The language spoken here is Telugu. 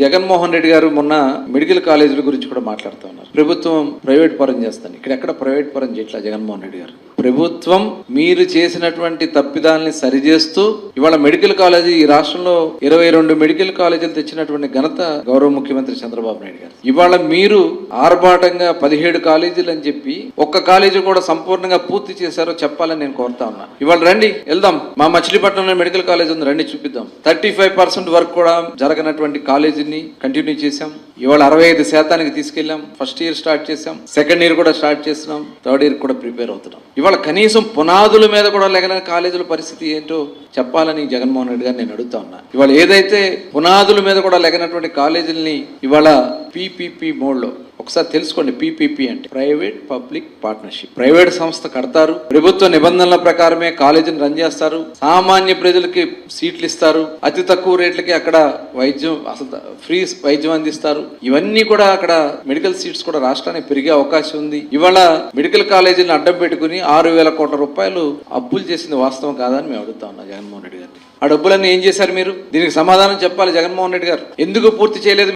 జగన్మోహన్ రెడ్డి గారు మొన్న మెడికల్ కాలేజీల గురించి కూడా మాట్లాడుతూ ఉన్నారు. ప్రభుత్వం ప్రైవేట్ పరం చేస్తాను, ఇక్కడ ఎక్కడ ప్రైవేట్ పరం చేయట్లా జగన్మోహన్ రెడ్డి గారు. ప్రభుత్వం మీరు చేసినటువంటి తప్పిదాలని సరిచేస్తూ ఇవాళ మెడికల్ కాలేజీ ఈ రాష్ట్రంలో 22 మెడికల్ కాలేజీలు తెచ్చినటువంటి ఘనత గౌరవ ముఖ్యమంత్రి చంద్రబాబు నాయుడు గారు. ఇవాళ మీరు ఆర్భాటంగా 17 కాలేజీలు అని చెప్పి ఒక్క కాలేజీ కూడా సంపూర్ణంగా పూర్తి చేశారో చెప్పాలని నేను కోరుతా ఉన్నా. ఇవాళ రండి వెళ్దాం, మా మచిలీపట్నంలో మెడికల్ కాలేజ్ ఉంది, రండి చూపిద్దాం. 35% వరకు కూడా జరగనటువంటి కాలేజీని కంటిన్యూ చేశాం. ఇవాళ 65% తీసుకెళ్లాం. ఫస్ట్ ఇయర్ స్టార్ట్ చేశాం, సెకండ్ ఇయర్ కూడా స్టార్ట్ చేస్తున్నాం, థర్డ్ ఇయర్ కూడా ప్రిపేర్ అవుతున్నాం. ఇవాళ కనీసం పునాదుల మీద కూడా లేకన కాలేజీల పరిస్థితి ఏంటో చెప్పాలని జగన్మోహన్ రెడ్డి గారు నేను అడుగుతా ఉన్నా. ఇవాళ ఏదైతే పునాదుల మీద కూడా లేకనటువంటి కాలేజీలని ఇవాళ పీపీపీ మోడ్లో ఒకసారి తెలుసుకోండి. పీపీపీ అంటే ప్రైవేట్ పబ్లిక్ పార్ట్నర్షిప్. ప్రైవేట్ సంస్థ కడతారు, ప్రభుత్వ నిబంధనల ప్రకారమే కాలేజీని రన్ చేస్తారు, సామాన్య ప్రజలకి సీట్లు ఇస్తారు, అతి తక్కువ రేట్లకి అక్కడ వైద్యం, అసలు ఫ్రీ వైద్యం అందిస్తారు. ఇవన్నీ కూడా అక్కడ మెడికల్ సీట్స్ కూడా రాష్ట్రానికి పెరిగే అవకాశం ఉంది. ఇవాళ మెడికల్ కాలేజీని అడ్డం పెట్టుకుని 6,000 కోట్ల రూపాయలు అప్పులు చేసింది వాస్తవం కాదని మేము అడుగుతా ఉన్నాం జగన్మోహన్ రెడ్డి గారిని. ఆ డబ్బులన్నీ ఏం చేశారు మీరు? దీనికి సమాధానం చెప్పాలి జగన్మోహన్ రెడ్డి గారు. ఎందుకు పూర్తి చేయలేదు?